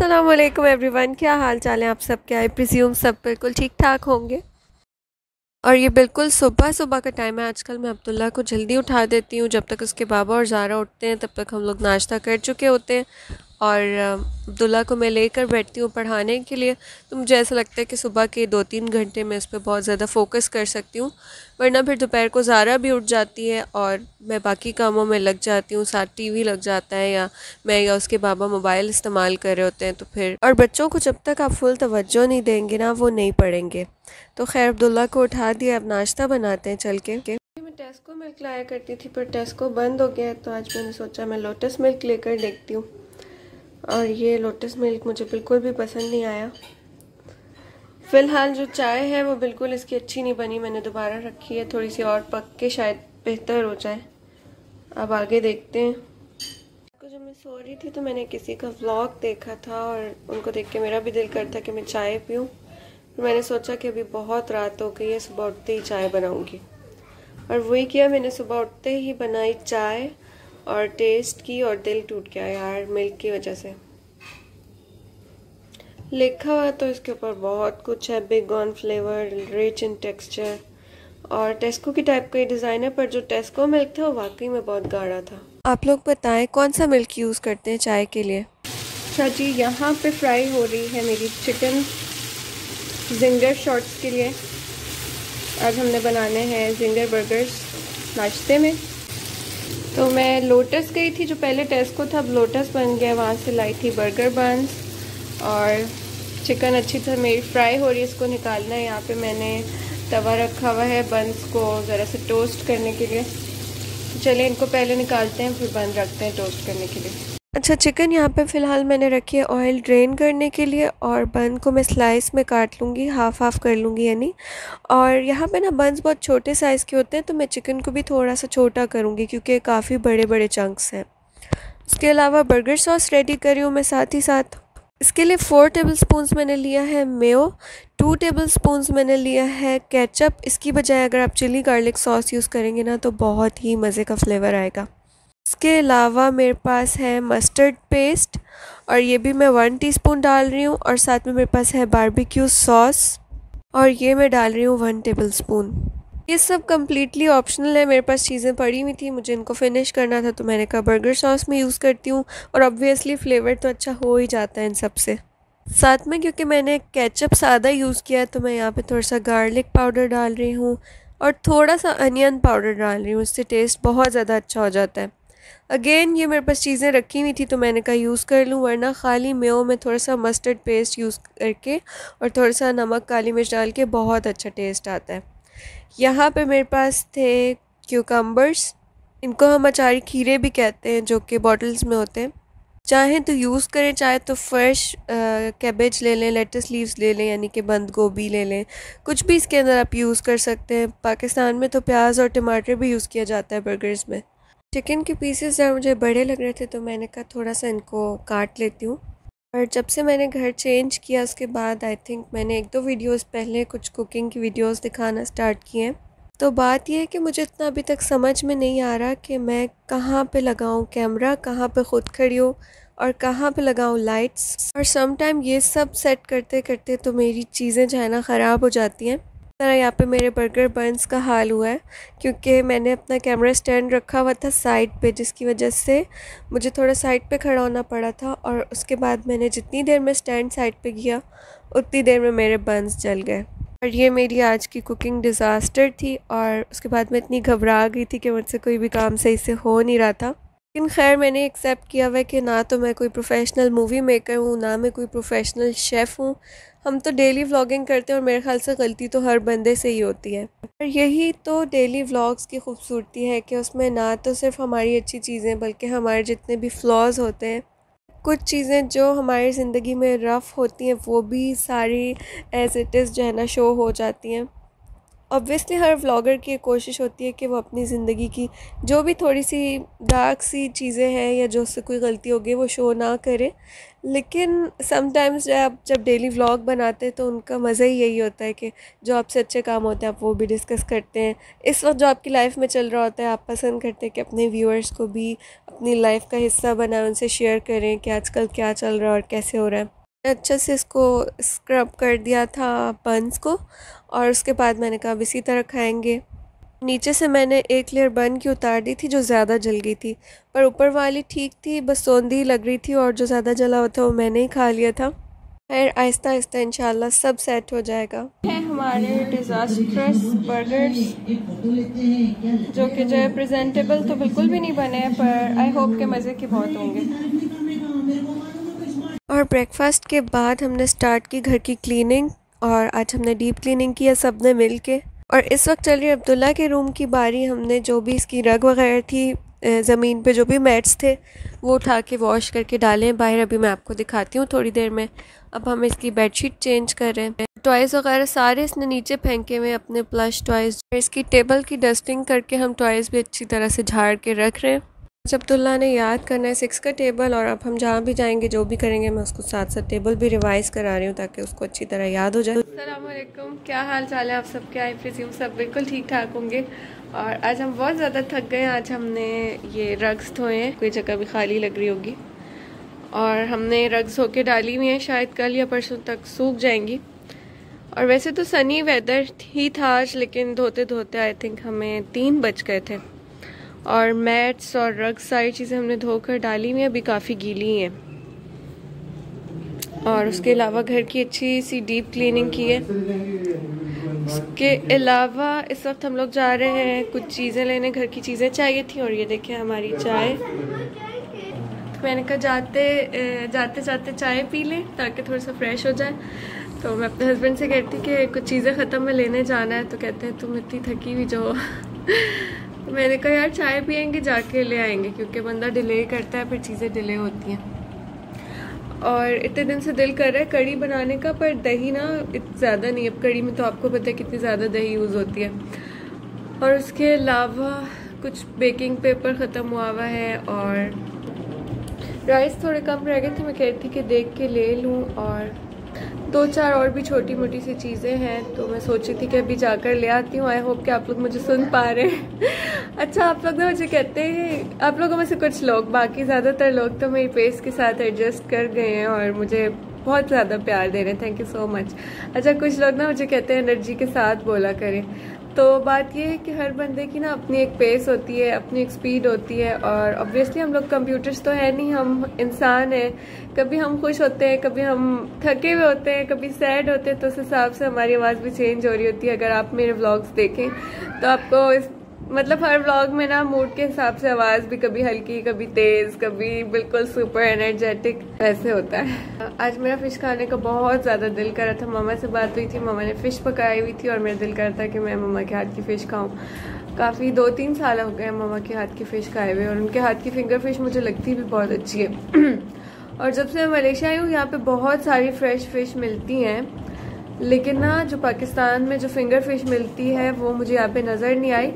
अस्सलाम वालेकुम एवरीवन, क्या हाल चाल है आप सबके। आई प्रिज्यूम सब बिल्कुल ठीक ठाक होंगे। और ये बिल्कुल सुबह सुबह का टाइम है। आजकल मैं अब्दुल्ला को जल्दी उठा देती हूँ। जब तक उसके बाबा और ज़ारा उठते हैं तब तक हम लोग नाश्ता कर चुके होते हैं। और अब्दुल्ला को मैं लेकर बैठती हूँ पढ़ाने के लिए। तो मुझे ऐसा लगता है कि सुबह के 2-3 घंटे मैं इस पर बहुत ज़्यादा फोकस कर सकती हूँ, वरना फिर दोपहर को ज़ारा भी उठ जाती है और मैं बाकी कामों में लग जाती हूँ। साथ टीवी लग जाता है या मैं या उसके बाबा मोबाइल इस्तेमाल कर रहे होते हैं। तो फिर और बच्चों को जब तक आप फुल तवज्जो नहीं देंगे ना, वो नहीं पढ़ेंगे। तो खैर अब्दुल्ला को उठा दिया, अब नाश्ता बनाते हैं चल के। मैं टेस्को मिल्क लाया करती थी पर टेस्को बंद हो गया है, तो आज मैंने सोचा मैं लोटस मिल्क लेकर देखती हूँ। और ये लोटस मिल्क मुझे बिल्कुल भी पसंद नहीं आया। फ़िलहाल जो चाय है वो बिल्कुल इसकी अच्छी नहीं बनी, मैंने दोबारा रखी है, थोड़ी सी और पक के शायद बेहतर हो जाए। अब आगे देखते हैं। जब मैं सो रही थी तो मैंने किसी का व्लॉग देखा था और उनको देख के मेरा भी दिल करता कि मैं चाय पीऊँ। फिर मैंने सोचा कि अभी बहुत रात हो गई है, सुबह उठते ही चाय बनाऊँगी। और वही किया मैंने, सुबह उठते ही बनाई चाय और टेस्ट की और दिल टूट गया यार मिल्क की वजह से। लिखा हुआ तो इसके ऊपर बहुत कुछ है, big on flavour, rich in texture और टेस्को की टाइप का ही डिज़ाइन है, पर जो टेस्को मिल्क था वो वाकई में बहुत गाढ़ा था। आप लोग बताएं कौन सा मिल्क यूज़ करते हैं चाय के लिए। अच्छा जी, यहाँ पे फ्राई हो रही है मेरी चिकन जिंगर शॉर्ट्स के लिए। आज हमने बनाने हैं जिंगर बर्गर्स नाश्ते में। तो मैं लोटस गई थी, जो पहले टेस्को था अब लोटस बन गया, वहाँ से लाई थी बर्गर बंस। और चिकन अच्छी तरह मेरी फ्राई हो रही है, इसको निकालना है। यहाँ पे मैंने तवा रखा हुआ है बंस को ज़रा से टोस्ट करने के लिए। चलिए इनको पहले निकालते हैं, फिर बन रखते हैं टोस्ट करने के लिए। अच्छा, चिकन यहाँ पे फ़िलहाल मैंने रखी है ऑयल ड्रेन करने के लिए, और बन को मैं स्लाइस में काट लूँगी, हाफ़ कर लूँगी यानी। और यहाँ पे ना बंस बहुत छोटे साइज़ के होते हैं, तो मैं चिकन को भी थोड़ा सा छोटा करूँगी क्योंकि काफ़ी बड़े बड़े चंक्स हैं। उसके अलावा बर्गर सॉस रेडी करी हूँ मैं साथ ही साथ। इसके लिए 4 टेबलस्पून्स मैंने लिया है मेयो, 2 टेबलस्पून्स मैंने लिया है केचप। इसकी बजाय अगर आप चिली गार्लिक सॉस यूज़ करेंगे ना तो बहुत ही मज़े का फ्लेवर आएगा। इसके अलावा मेरे पास है मस्टर्ड पेस्ट, और ये भी मैं 1 टीस्पून डाल रही हूँ। और साथ में मेरे पास है बारबेक्यू सॉस, और ये मैं डाल रही हूँ 1 टेबलस्पून। ये सब कम्प्लीटली ऑप्शनल है, मेरे पास चीज़ें पड़ी हुई थी, मुझे इनको फिनिश करना था तो मैंने कहा बर्गर सॉस में यूज़ करती हूँ। और ऑब्वियसली फ्लेवर तो अच्छा हो ही जाता है इन सब से। साथ में क्योंकि मैंने केचप सादा यूज़ किया है तो मैं यहाँ पे थोड़ा सा गार्लिक पाउडर डाल रही हूँ और थोड़ा सा अनियन पाउडर डाल रही हूँ, इससे टेस्ट बहुत ज़्यादा अच्छा हो जाता है। अगेन ये मेरे पास चीज़ें रखी हुई थी तो मैंने कहा यूज़ कर लूँ, वरना खाली मेयो में थोड़ा सा मस्टर्ड पेस्ट यूज़ करके और थोड़ा सा नमक काली मिर्च डाल के बहुत अच्छा टेस्ट आता है। यहाँ पे मेरे पास थे क्यूकम्बर्स, इनको हम अचारी खीरे भी कहते हैं, जो कि बॉटल्स में होते हैं। चाहें तो यूज़ करें, चाहे तो फ्रेश कैबेज ले लें, लेटस लीव्स ले लें यानी कि बंद गोभी ले लें, कुछ भी इसके अंदर आप यूज़ कर सकते हैं। पाकिस्तान में तो प्याज और टमाटर भी यूज़ किया जाता है बर्गर्स में। चिकन के पीसेस जब मुझे बड़े लग रहे थे तो मैंने कहा थोड़ा सा इनको काट लेती हूँ। और जब से मैंने घर चेंज किया उसके बाद आई थिंक मैंने 1-2 वीडियोस पहले कुछ कुकिंग की वीडियोस दिखाना स्टार्ट किए हैं। तो बात यह है कि मुझे इतना अभी तक समझ में नहीं आ रहा कि मैं कहाँ पे लगाऊँ कैमरा, कहाँ पे ख़ुद खड़ी हूँ और कहाँ पे लगाऊँ लाइट्स। और सम टाइम ये सब सेट करते करते तो मेरी चीज़ें जो है ना ख़राब हो जाती हैं। तरह यहाँ पे मेरे बर्गर बंस का हाल हुआ है क्योंकि मैंने अपना कैमरा स्टैंड रखा हुआ था साइड पे, जिसकी वजह से मुझे थोड़ा साइड पे खड़ा होना पड़ा था। और उसके बाद मैंने जितनी देर में स्टैंड साइड पे किया उतनी देर में मेरे बंस जल गए। और ये मेरी आज की कुकिंग डिज़ास्टर थी। और उसके बाद मैं इतनी घबरा गई थी कि मुझसे कोई भी काम सही से हो नहीं रहा था। लेकिन खैर मैंने एक्सेप्ट किया हुआ है कि ना तो मैं कोई प्रोफेशनल मूवी मेकर हूँ, ना मैं कोई प्रोफेशनल शेफ़ हूँ। हम तो डेली व्लॉगिंग करते हैं और मेरे ख्याल से गलती तो हर बंदे से ही होती है। और यही तो डेली व्लॉग्स की खूबसूरती है कि उसमें ना तो सिर्फ हमारी अच्छी चीज़ें बल्कि हमारे जितने भी फ्लॉज होते हैं, कुछ चीज़ें जो हमारी ज़िंदगी में रफ़ होती हैं वो भी सारी एज़ इट इज़ जो है ना शो हो जाती हैं। ऑब्वियसली हर व्लॉगर की एक कोशिश होती है कि वो अपनी ज़िंदगी की जो भी थोड़ी सी डार्क सी चीज़ें हैं या जो उससे कोई गलती होगी वो शो ना करे, लेकिन समटाइम्स जब डेली व्लॉग बनाते हैं तो उनका मज़ा ही यही होता है कि जो आपसे अच्छे काम होते हैं आप वो भी डिस्कस करते हैं। इस वक्त जो आपकी लाइफ में चल रहा होता है आप पसंद करते हैं कि अपने व्यूअर्स को भी अपनी लाइफ का हिस्सा बनाएं, उनसे शेयर करें कि आजकल क्या चल रहा है और कैसे हो रहा है। अच्छे से इसको स्क्रब कर दिया था बन्स को, और उसके बाद मैंने कहा अब इसी तरह खाएंगे। नीचे से मैंने एक लेयर बन की उतार दी थी जो ज़्यादा जल गई थी, पर ऊपर वाली ठीक थी, बस सौंधी लग रही थी, और जो ज़्यादा जला हुआ था वो मैंने ही खा लिया था। फिर आहिस्ता आहिस्ता इंशाल्लाह सब सेट हो जाएगा। है हमारे डिज़ास्ट्रस बर्गर्स जो कि जो है प्रेजेंटेबल तो बिल्कुल भी नहीं बने हैं, पर आई होप के मज़े के बहुत होंगे। और ब्रेकफास्ट के बाद हमने स्टार्ट की घर की क्लीनिंग, और आज हमने डीप क्लीनिंग किया सब ने मिल के। और इस वक्त चल रही है अब्दुल्ला के रूम की बारी। हमने जो भी इसकी रग वगैरह थी ज़मीन पे जो भी मैट्स थे वो उठा के वॉश करके डाले हैं बाहर, अभी मैं आपको दिखाती हूँ थोड़ी देर में। अब हम इसकी बेडशीट चेंज कर रहे हैं। टॉयज़ वगैरह सारे इसने नीचे फेंके हुए अपने प्लश टॉयज़। इसकी टेबल की डस्टिंग करके हम टॉयज़ भी अच्छी तरह से झाड़ के रख रहे हैं। अब्दुल्ला ने याद करना है 6 का टेबल, और अब हम जहाँ भी जाएंगे जो भी करेंगे मैं उसको साथ साथ टेबल भी रिवाइज करा रही हूँ ताकि उसको अच्छी तरह याद हो जाए। अस्सलाम वालेकुम, क्या हाल चाल है आप सबके? आई प्रिज्यूम सब बिल्कुल ठीक ठाक होंगे। और आज हम बहुत ज़्यादा थक गए। आज हमने ये रग्स धोए हैं, कोई जगह भी खाली लग रही होगी, और हमने रग्स धो के डाली हुई हैं, शायद कल या परसों तक सूख जाएंगी। और वैसे तो सनी वेदर ही था आज, लेकिन धोते धोते आई थिंक हमें 3 बज गए थे। और मैट्स और रग्स सारी चीज़ें हमने धोकर डाली हुई हैं, अभी काफ़ी गीली हैं। और उसके अलावा घर की अच्छी सी डीप क्लीनिंग की है। उसके अलावा इस वक्त हम लोग जा रहे हैं कुछ चीज़ें लेने, घर की चीज़ें चाहिए थी। और ये देखें हमारी चाय। तो मैंने कहा जाते जाते चाय पी लें ताकि थोड़ा सा फ्रेश हो जाए। तो मैं अपने हस्बैंड से कहती कि कुछ चीज़ें ख़त्म में लेने जाना है, तो कहते हैं तुम इतनी थकी हुई जो तो मैंने कहा यार चाय पियेंगे जाके ले आएंगे, क्योंकि बंदा डिले करता है फिर चीज़ें डिले होती हैं। और इतने दिन से दिल कर रहा है कड़ी बनाने का, पर दही ना ज़्यादा नहीं। अब कड़ी में तो आपको पता है कितनी ज़्यादा दही यूज़ होती है। और उसके अलावा कुछ बेकिंग पेपर ख़त्म हुआ हुआ है, और राइस थोड़े कम रह गए थे। मैं कहती थी कि देख के ले लूँ, और 2-4 और भी छोटी मोटी सी चीज़ें हैं, तो मैं सोची थी कि अभी जाकर ले आती हूँ। आई होप कि आप लोग मुझे सुन पा रहे हैं। अच्छा, आप लोग ना मुझे कहते हैं, आप लोगों में से कुछ लोग, बाकी ज़्यादातर लोग तो मेरी फेस के साथ एडजस्ट कर गए हैं और मुझे बहुत ज़्यादा प्यार दे रहे हैं। Thank you so much. अच्छा, कुछ लोग ना मुझे कहते हैं एनर्जी के साथ बोला करें। तो बात ये है कि हर बंदे की ना अपनी एक पेस होती है, अपनी एक स्पीड होती है। और ऑब्वियसली हम लोग कंप्यूटर्स तो है नहीं, हम इंसान हैं। कभी हम खुश होते हैं, कभी हम थके हुए होते हैं, कभी सैड होते हैं, तो उस हिसाब से हमारी आवाज़ भी चेंज हो रही होती है। अगर आप मेरे व्लॉग्स देखें तो आपको मतलब हर व्लॉग में ना मूड के हिसाब से आवाज़ भी कभी हल्की, कभी तेज़, कभी बिल्कुल सुपर एनर्जेटिक, ऐसे होता है। आज मेरा फ़िश खाने का बहुत ज़्यादा दिल कर रहा था। मामा से बात हुई थी, मामा ने फ़िश पकाई हुई थी और मेरा दिल कर रहा था कि मैं मामा के हाथ की फ़िश खाऊं। काफ़ी 2-3 साल हो गए मामा के हाथ की फ़िश खाए हुए, और उनके हाथ की फिंगर फ़िश मुझे लगती भी बहुत अच्छी है। और जब से मैं मलेशिया आई हूँ यहाँ पर बहुत सारी फ़्रेश फ़िश मिलती हैं, लेकिन ना जो पाकिस्तान में जो फिंगर फ़िश मिलती है वो मुझे यहाँ पे नज़र नहीं आई।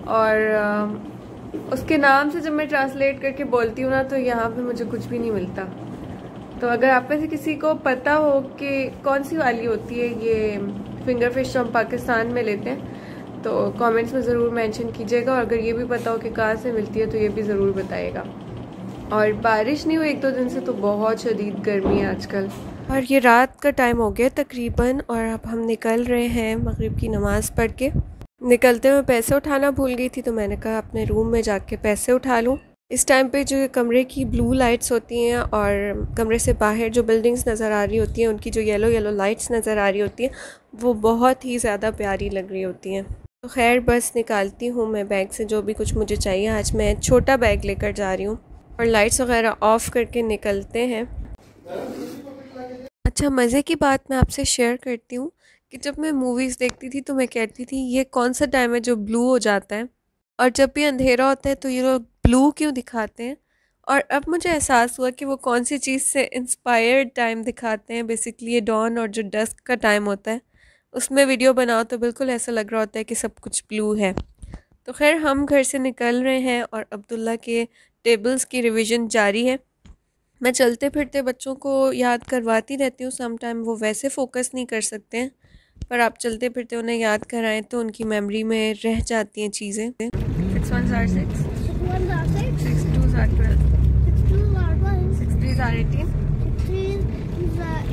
और उसके नाम से जब मैं ट्रांसलेट करके बोलती हूँ ना, तो यहाँ पे मुझे कुछ भी नहीं मिलता। तो अगर आप में से किसी को पता हो कि कौन सी वाली होती है ये फिंगर फिश जो हम पाकिस्तान में लेते हैं, तो कमेंट्स में ज़रूर मेंशन कीजिएगा। और अगर ये भी पता हो कि कहाँ से मिलती है तो ये भी ज़रूर बताइएगा। और बारिश नहीं हुई 1-2 दिन से, तो बहुत शदीद गर्मी है आजकल। और ये रात का टाइम हो गया तकरीबन, और अब हम निकल रहे हैं मगरिब की नमाज़ पढ़ के। निकलते हुए पैसे उठाना भूल गई थी, तो मैंने कहा अपने रूम में जाके पैसे उठा लूँ। इस टाइम पे जो कमरे की ब्लू लाइट्स होती हैं और कमरे से बाहर जो बिल्डिंग्स नज़र आ रही होती हैं उनकी जो येलो येलो लाइट्स नज़र आ रही होती हैं वो बहुत ही ज़्यादा प्यारी लग रही होती हैं। तो खैर बस निकालती हूँ मैं बैग से जो भी कुछ मुझे चाहिए। आज मैं छोटा बैग लेकर जा रही हूँ, और लाइट्स वगैरह ऑफ़ करके निकलते हैं। अच्छा, मज़े की बात मैं आपसे शेयर करती हूँ कि जब मैं मूवीज़ देखती थी तो मैं कहती थी ये कौन सा टाइम है जो ब्लू हो जाता है, और जब भी अंधेरा होता है तो ये लोग ब्लू क्यों दिखाते हैं। और अब मुझे एहसास हुआ कि वो कौन सी चीज़ से इंस्पायर्ड टाइम दिखाते हैं। बेसिकली ये डॉन और जो डस्क का टाइम होता है उसमें वीडियो बनाओ तो बिल्कुल ऐसा लग रहा होता है कि सब कुछ ब्लू है। तो खैर हम घर से निकल रहे हैं और अब्दुल्ला के टेबल्स की रिवीजन जारी है। मैं चलते फिरते बच्चों को याद करवाती रहती हूँ, सम टाइम वो वैसे फोकस नहीं कर सकते हैं, पर आप चलते फिरते उन्हें याद कराएं तो उनकी मेमोरी में रह जाती हैं चीज़ें। 6 1s are 6, 6 2s are 12, 6 3s are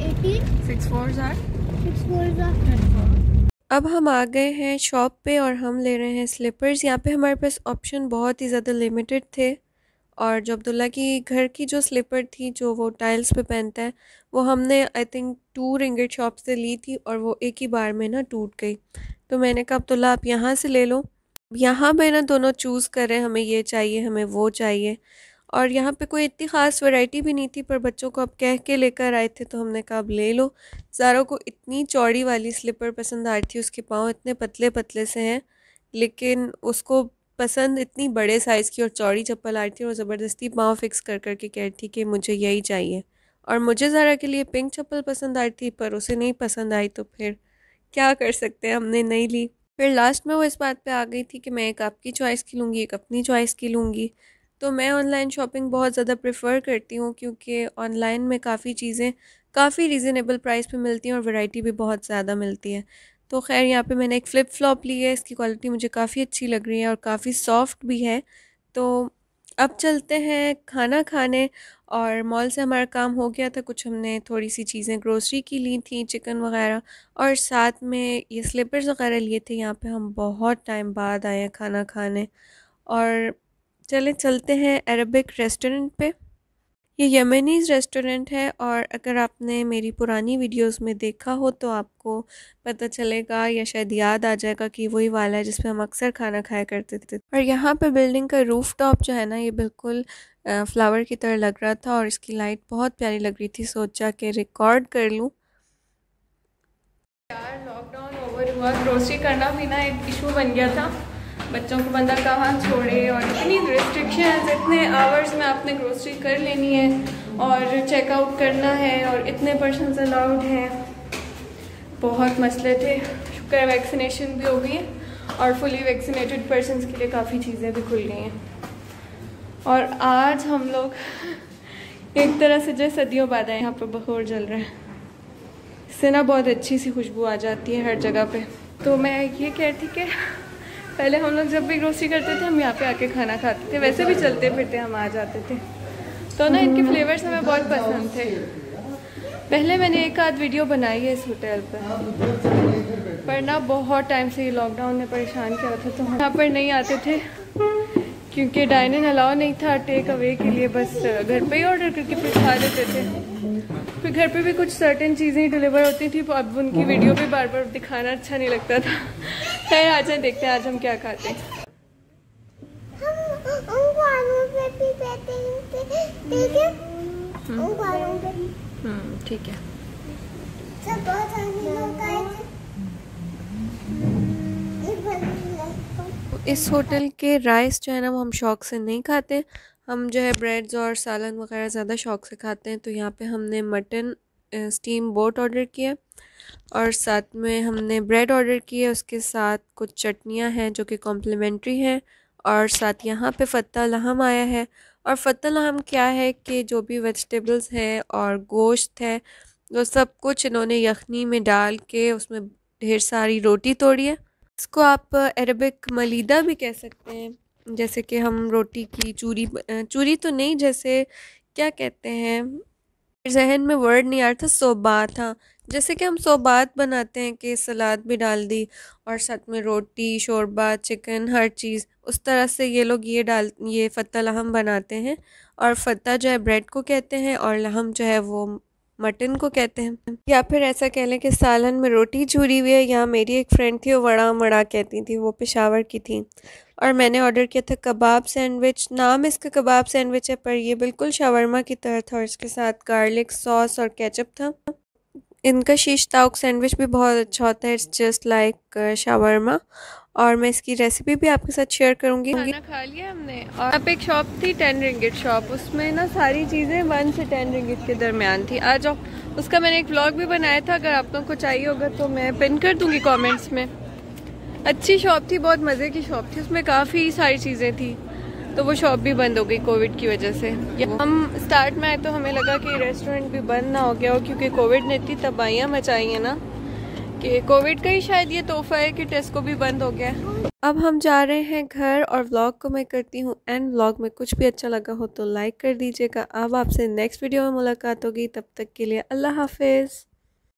18, 6 4s are 24। अब हम आ गए हैं शॉप पे और हम ले रहे हैं स्लीपर्स। यहाँ पे हमारे पास ऑप्शन बहुत ही ज़्यादा लिमिटेड थे और जो अब्दुल्ला की घर की जो स्लीपर थी जो वो टाइल्स पे पहनता है, वो हमने आई थिंक 2 रिंगिट शॉप से ली थी और वो एक ही बार में ना टूट गई। तो मैंने कहा अब्दुल्ला आप यहाँ से ले लो। यहाँ पे ना दोनों चूज़ कर रहे हैं, हमें ये चाहिए हमें वो चाहिए, और यहाँ पे कोई इतनी ख़ास वैरायटी भी नहीं थी, पर बच्चों को अब कह के लेकर आए थे तो हमने कहा अब ले लो। ज़ारा को इतनी चौड़ी वाली स्लीपर पसंद आ रही थी, उसके पाँव इतने पतले पतले से हैं, लेकिन उसको पसंद इतनी बड़े साइज़ की और चौड़ी चप्पल आ रही थी और ज़बरदस्ती पाँव फिक्स कर कर के कह रही थी कि मुझे यही चाहिए। और मुझे ज़ारा के लिए पिंक चप्पल पसंद आ रही थी पर उसे नहीं पसंद आई, तो फिर क्या कर सकते हैं, हमने नहीं ली। फिर लास्ट में वो इस बात पे आ गई थी कि मैं एक आपकी चॉइस की लूँगी एक अपनी चॉइस की लूँगी। तो मैं ऑनलाइन शॉपिंग बहुत ज़्यादा प्रेफर करती हूँ क्योंकि ऑनलाइन में काफ़ी चीज़ें काफ़ी रीज़नेबल प्राइस पे मिलती हैं और वैरायटी भी बहुत ज़्यादा मिलती है। तो खैर यहाँ पे मैंने एक फ़्लिप फ्लॉप ली है, इसकी क्वालिटी मुझे काफ़ी अच्छी लग रही है और काफ़ी सॉफ्ट भी है। तो अब चलते हैं खाना खाने, और मॉल से हमारा काम हो गया था, कुछ हमने थोड़ी सी चीज़ें ग्रोसरी की ली थी, चिकन वगैरह, और साथ में ये स्लीपर्स वगैरह लिए थे। यहाँ पे हम बहुत टाइम बाद आए हैं खाना खाने, और चलते हैं अरबिक रेस्टोरेंट पे। ये यमनीज़ रेस्टोरेंट है और अगर आपने मेरी पुरानी वीडियोस में देखा हो तो आपको पता चलेगा या शायद याद आ जाएगा कि वही वाला है जिसमें हम अक्सर खाना खाया करते थे। और यहाँ पे बिल्डिंग का रूफ टॉप जो है ना, ये बिल्कुल फ्लावर की तरह लग रहा था और इसकी लाइट बहुत प्यारी लग रही थी, सोचा कि रिकॉर्ड कर लूँ। यार लॉकडाउन ओवर हुआ, ग्रोसरी करना भी ना एक इशू बन गया था। बच्चों को बंदा कहाँ छोड़े और इतनी रिस्ट्रिक्शंस, इतने आवर्स में आपने ग्रोसरी कर लेनी है और चेकआउट करना है और इतने पर्सन्स अलाउड हैं, बहुत मसले थे। शुक्र वैक्सीनेशन भी हो गई है और फुली वैक्सीनेटेड पर्सन्स के लिए काफ़ी चीज़ें भी खुल गई हैं। और आज हम लोग एक तरह से जो सदियों बाद आए, यहाँ पर बखोर जल रहा है, इससे ना बहुत अच्छी सी खुशबू आ जाती है हर जगह पे। तो मैं ये कह रही थी कि पहले हम लोग जब भी ग्रोसरी करते थे हम यहाँ पे आके खाना खाते थे, वैसे भी चलते फिरते हम आ जाते थे, तो ना इनके फ्लेवर्स हमें बहुत पसंद थे। पहले मैंने एक आध वीडियो बनाई है इस होटल पर ना बहुत टाइम से ये लॉकडाउन ने परेशान किया था, तो हम यहाँ पर नहीं आते थे क्योंकि डाइनिंग अलाउ नहीं था टेक अवे के लिए, बस घर पे ही ऑर्डर करके फिर खा लेते थे। फिर घर पे भी कुछ सर्टेन चीज़ें ही डिलीवर होती थी, तो अब उनकी वीडियो भी बार बार दिखाना अच्छा नहीं लगता था। खैर आज देखते हैं आज हम क्या खाते हैं। ठीक है। इस होटल के राइस जो है ना वो हम शौक़ से नहीं खाते, हम जो है ब्रेड्स और सालन वगैरह ज़्यादा शौक़ से खाते हैं। तो यहाँ पे हमने मटन स्टीम बोट ऑर्डर किया और साथ में हमने ब्रेड ऑर्डर किए, उसके साथ कुछ चटनियाँ हैं जो कि कॉम्प्लीमेंट्री हैं, और साथ यहाँ पे फ़त्ता लहम आया है। और फ़त्ता लहम क्या है कि जो भी वेजिटेबल्स हैं और गोश्त है वो सब कुछ इन्होंने यखनी में डाल के उसमें ढेर सारी रोटी तोड़ी है। इसको आप अरबिक मलीदा भी कह सकते हैं, जैसे कि हम रोटी की चूरी तो नहीं, जैसे क्या कहते हैं, जहन में वर्ड नहीं आ रहा था, सोबात, हाँ, जैसे कि हम सोबात बनाते हैं कि सलाद भी डाल दी और साथ में रोटी शोरबा चिकन हर चीज़, उस तरह से ये लोग ये फ़त्ता लहम बनाते हैं। और फ़त्ता जो है ब्रेड को कहते हैं और लहम जो है वो मटन को कहते हैं, या फिर ऐसा कह लें कि सालन में रोटी चूरी हुई है। यहाँ मेरी एक फ्रेंड थी वो वड़ा मड़ा कहती थी, वो पेशावर की थी, और मैंने ऑर्डर किया था कबाब सैंडविच। नाम इसका कबाब सैंडविच है पर ये बिल्कुल शवरमा की तरह था और इसके साथ गार्लिक सॉस और केचप था। इनका शीश ताउक सैंडविच भी बहुत अच्छा होता है, इट्स जस्ट लाइक शावरमा। और मैं इसकी रेसिपी भी आपके साथ शेयर करूँगी। खाना खा लिया हमने और यहाँ पे एक शॉप थी 10 रिंगिट शॉप, उसमें ना सारी चीज़ें 1 से 10 रिंगिट के दरमियान थी। आ जाओ, उसका मैंने एक व्लॉग भी बनाया था, अगर आप लोगों को चाहिए होगा तो मैं पिन कर दूँगी कॉमेंट्स में। अच्छी शॉप थी, बहुत मज़े की शॉप थी, उसमें काफ़ी सारी चीज़ें थी। तो वो शॉप भी बंद हो गई कोविड की वजह से। हम स्टार्ट में आए तो हमें लगा कि रेस्टोरेंट भी बंद ना हो गया हो, क्योंकि कोविड ने इतनी तबाहियाँ मचाई हैं ना कि कोविड का ही शायद ये तोहफा है कि टेस्को भी बंद हो गया। अब हम जा रहे हैं घर और व्लॉग को मैं करती हूँ एंड। व्लॉग में कुछ भी अच्छा लगा हो तो लाइक कर दीजिएगा। अब आपसे नेक्स्ट वीडियो में मुलाकात होगी, तब तक के लिए अल्लाह हाफिज़।